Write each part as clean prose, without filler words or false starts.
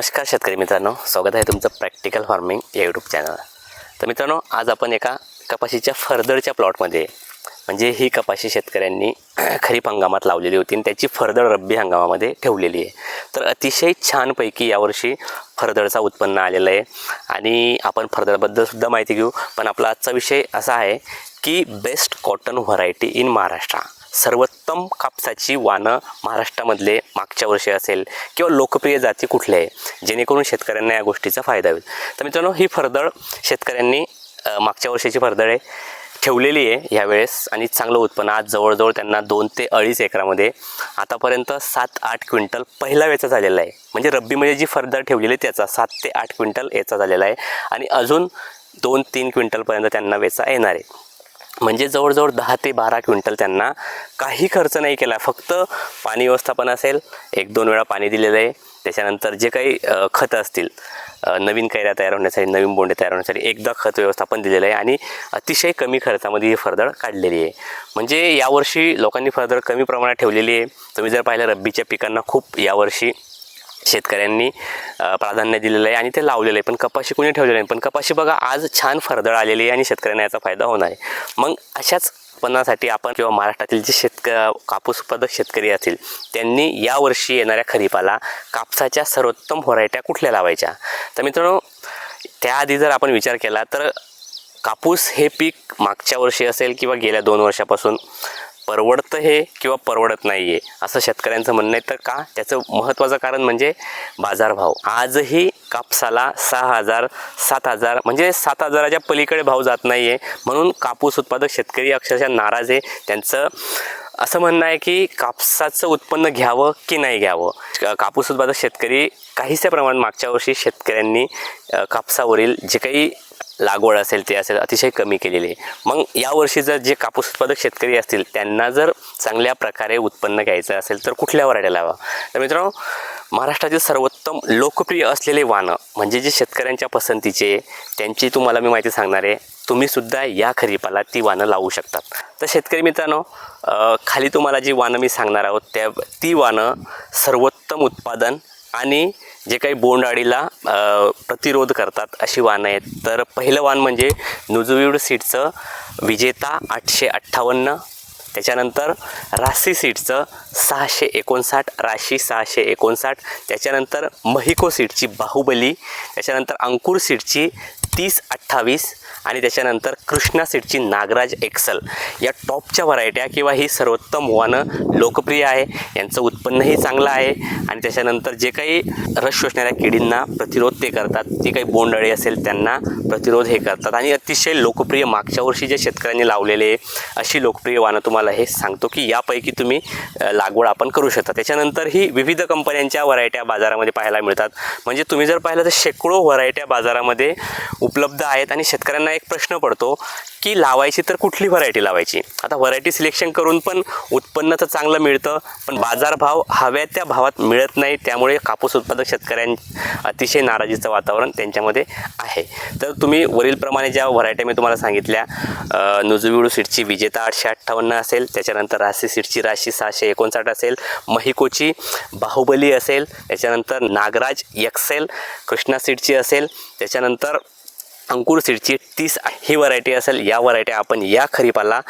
नमस्कार शेतकरी मित्रांनो, स्वागत आहे तुमचं प्रॅक्टिकल फार्मिंग या यूट्यूब चॅनल। तर मित्रांनो, आज आपण एका कपाशीच्या फरदडच्या प्लॉटमध्ये म्हणजे ही कपाशी शेतकऱ्यांनी खरीप हंगामात लावलेली होती आणि त्याची फरदड रब्बी हंगामामध्ये ठेवलेली आहे। तर अतिशय छानपैकी यावर्षी फरदडचा उत्पन्न आलेलं आहे आणि आपण फरदडबद्दल सुद्धा माहिती घेऊ। पण आपला आजचा विषय असा आहे की best cotton variety in Maharashtra, सर्वोत्तम कापसाची वानं महाराष्ट्रामधले मागच्या वर्षी असेल किंवा लोकप्रिय जाती कुठल्या आहे जेणेकरून शेतकऱ्यांना या गोष्टीचा फायदा होईल। तर मित्रांनो, ही फरदड शेतकऱ्यांनी मागच्या वर्षीची फरदड आहे ठेवलेली आहे यावेळेस आणि चांगलं उत्पन्न आज जवळजवळ त्यांना 2 ते 2.5 एकरामध्ये आतापर्यंत 7-8 क्विंटल पहिला वेचा झालेला आहे। म्हणजे रब्बीमध्ये जी फरदड ठेवलेली त्याचा 7 ते 8 क्विंटल याचा झालेला आहे आणि अजून 2-3 क्विंटलपर्यंत त्यांना वेचा येणार आहे। म्हणजे जवळजवळ 10 ते 12 क्विंटल त्यांना काही खर्च नाही केला, फक्त पाणी व्यवस्थापन असेल, 1-2 वेळा पाणी दिलेलं आहे, त्याच्यानंतर जे काही खतं असतील नवीन कैऱ्या तयार होण्यासाठी, नवीन बोंडे तयार होण्यासाठी एकदा खत व्यवस्थापन दिलेलं आहे आणि अतिशय कमी खर्चामध्ये ही फरदड काढलेली आहे। म्हणजे यावर्षी लोकांनी फरदड कमी प्रमाणात ठेवलेली आहे। तुम्ही जर पाहिलं रब्बीच्या पिकांना खूप यावर्षी शेतकऱ्यांनी प्राधान्य दिलेलं आहे आणि ते लावलेलं आहे, पण कपाशी कोणी ठेवलेलं नाही। पण कपाशी बघा आज छान फरदड आलेली आहे आणि शेतकऱ्यांना याचा फायदा होणार आहे। मग अशाच उत्पन्नासाठी आपण किंवा महाराष्ट्रातील जे कापूस उत्पादक शेतकरी असतील त्यांनी यावर्षी येणाऱ्या खरीपाला कापसाच्या सर्वोत्तम व्हरायट्या कुठल्या लावायच्या। तर मित्रांनो, त्याआधी जर आपण विचार केला तर कापूस हे पीक मागच्या वर्षी असेल किंवा गेल्या 2 वर्षापासून परवडतं हे किंवा परवडत नाही आहे असं शेतकऱ्यांचं म्हणणं आहे। तर का? त्याचं महत्त्वाचं कारण म्हणजे बाजारभाव। आजही कापसाला 6,000-7,000 म्हणजे 7,000च्या पलीकडे भाव जात नाही आहे, म्हणून कापूस उत्पादक शेतकरी अक्षरशः नाराज आहे। त्यांचं असं म्हणणं आहे की कापसाचं उत्पन्न घ्यावं की नाही घ्यावं। कापूस उत्पादक शेतकरी काहीशा प्रमाणात मागच्या वर्षी शेतकऱ्यांनी कापसावरील जे काही लागवड असेल ते असेल अतिशय कमी केलेली आहे। मग यावर्षी जर जे कापूस उत्पादक शेतकरी असतील त्यांना जर चांगल्या प्रकारे उत्पन्न घ्यायचं असेल तर कुठल्या व्हरायटी लावा। तर मित्रांनो, महाराष्ट्रातील सर्वोत्तम लोकप्रिय असलेले वानं म्हणजे जे शेतकऱ्यांच्या पसंतीचे त्यांची तुम्हाला मी माहिती सांगणार आहे। तुम्ही सुद्धा या खरीपाला ती वानं लावू शकतात। तर शेतकरी मित्रांनो, खाली तुम्हाला जी वानं मी सांगणार आहोत ती वानं सर्वोत्तम उत्पादन आणि जे काही बोंडअळीला प्रतिरोध करतात अशी वानं आहेत। तर पहिलं वाण म्हणजे नुजवीड सीडचं विजेता 858, त्याच्यानंतर राशी सीडचं 659, राशी 659, त्याच्यानंतर महिको सीडची बाहुबली, त्याच्यानंतर अंकुर सीडची 3028 आणि त्याच्यानंतर कृष्णा सीडची नागराज एक्सल या टॉपच्या व्हरायट्या किंवा ही सर्वोत्तम वानं लोकप्रिय आहे, यांचं उत्पन्नही चांगलं आहे आणि त्याच्यानंतर जे काही रस शोषणाऱ्या किडींना प्रतिरोध ते करतात, ती काही बोंडअळी असेल त्यांना प्रतिरोध हे करतात आणि अतिशय लोकप्रिय मागच्या वर्षी जे शेतकऱ्यांनी लावलेले अशी लोकप्रिय वानं तुम्हाला हे सांगतो की यापैकी तुम्ही लागवड आपण करू शकता। त्याच्यानंतर ही विविध कंपन्यांच्या व्हरायट्या बाजारामध्ये पाहायला मिळतात। म्हणजे तुम्ही जर पाहिलं तर शेकडो व्हरायट्या बाजारामध्ये उपलब्ध आहेत आणि शेतकऱ्यांना एक प्रश्न पडतो की लावायची तर कुठली व्हरायटी लावायची। आता व्हरायटी सिलेक्शन करून पण उत्पन्न तर चांगलं मिळतं, पण बाजारभाव हव्या त्या भावात मिळत नाही, त्यामुळे कापूस उत्पादक शेतकऱ्यांना अतिशय नाराजीचं वातावरण त्यांच्यामध्ये आहे। तर तुम्ही वरीलप्रमाणे ज्या व्हरायट्या मी तुम्हाला सांगितल्या, नुजवीड सीडची विजेता 858 असेल, त्याच्यानंतर राशी सीडची राशी 659 असेल, महिकोची बाहुबली असेल, त्याच्यानंतर नागराज एक्सेल कृष्णा सीडची असेल, त्याच्यानंतर अंकुर सीडची 30 ही व्हरायटी असेल, या व्हरायटी आपण या खरीपाला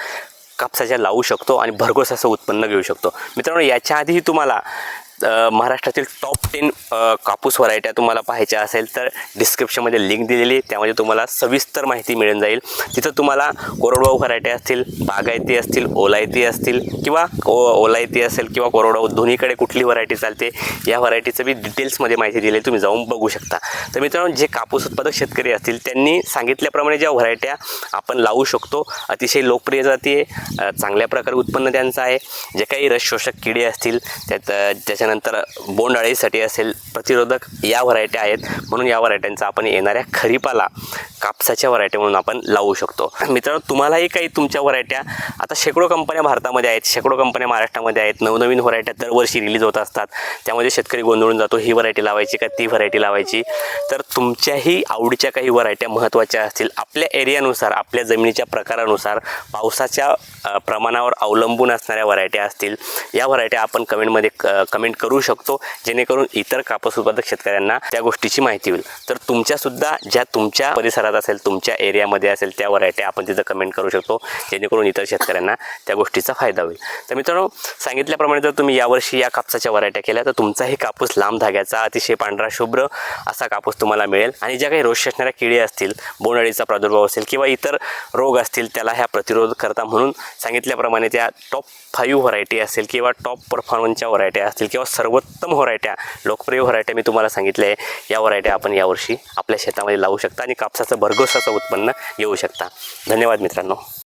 कापसाच्या लावू शकतो आणि भरघोस असं उत्पन्न घेऊ शकतो। मित्रांनो, याच्या आधीही तुम्हाला महाराष्ट्रातील टॉप 10 कापूस व्हरायट्या तुम्हाला पाहायच्या असेल तर डिस्क्रिप्शनमध्ये लिंक दिलेली आहे, त्यामध्ये तुम्हाला सविस्तर माहिती मिळून जाईल। तिथं तुम्हाला कोरडवाहू व्हरायटी असतील, बागायती असतील, ओलायती असतील किंवा ओलायती असेल किंवा कोरडवाहू दोन्हीकडे कुठली व्हरायटी चालते या व्हरायटीचं बी डिटेल्समध्ये माहिती दिली, तुम्ही जाऊन बघू शकता। तर मित्रांनो, जे कापूस उत्पादक शेतकरी असतील त्यांनी सांगितल्याप्रमाणे ज्या व्हरायट्या आपण लावू शकतो अतिशय लोकप्रिय जाती आहे, चांगल्या प्रकारे उत्पन्न त्यांचं आहे। जे काही रस शोषक किडे असतील त्याच्यानंतर बोंडअळीसाठी असेल प्रतिरोधक या व्हरायट्या आहेत, म्हणून या व्हरायट्यांचा आपण येणाऱ्या खरीपाला कापसाच्या व्हरायटी म्हणून आपण लावू शकतो. मित्रांनो, तुम्हालाही काही तुमच्या व्हरायट्या, आता शेकडो कंपन्या भारतामध्ये आहेत, शेकडो कंपन्या महाराष्ट्रामध्ये आहेत, नवनवीन व्हरायट्या दरवर्षी रिलीज होत असतात. त्यामध्ये शेतकरी गोंधळून जातो, ही व्हरायटी लावायची का ती व्हरायटी लावायची. तर तुमच्याही आवडीच्या काही व्हरायट्या महत्त्वाच्या असतील, आपल्या एरियानुसार, आपल्या जमिनीच्या प्रकारानुसार, पावसाच्या प्रमाणावर अवलंबून असणाऱ्या व्हरायट्या असतील, या व्हरायट्या आपण कमेंटमध्ये कमेंट करू शकतो, जेणेकरून इतर कापूस उत्पादक शेतकऱ्यांना त्या गोष्टीची माहिती होईल. तर तुमच्यासुद्धा ज्या तुमच्या परिसरात असेल, तुमच्या एरियामध्ये असेल, त्या व्हरायट्या आपण तिथं कमेंट करू शकतो, जेणेकरून इतर शेतकऱ्यांना त्या गोष्टीचा फायदा होईल. तर मित्रांनो, सांगितल्याप्रमाणे जर तुम्ही यावर्षी या कापसाच्या व्हरायट्या केल्या तर तुमचाही कापूस लांब धाग्याचा, अतिशय पांढरा शुभ्र असा कापूस तुम्हाला मिळेल. आणि ज्या काही रोष असणाऱ्या किडी असतील, बोंडअळीचा प्रादुर्भाव असेल किंवा इतर रोग असतील, त्याला ह्या प्रतिरोध करता म्हणून सांगितल्याप्रमाणे त्या टॉप 5 व्हरायटी असेल किंवा टॉप परफॉर्मन्सच्या व्हरायट्या असतील किंवा सर्वोत्तम व्हरायट्या, लोकप्रिय व्हरायट्या मी तुम्हाला सांगितले आहे, या व्हरायट्या आपण यावर्षी आपल्या शेतामध्ये लावू शकता आणि कापसाचं भरघोस असं उत्पन्न घेऊ शकता. धन्यवाद मित्रांनो.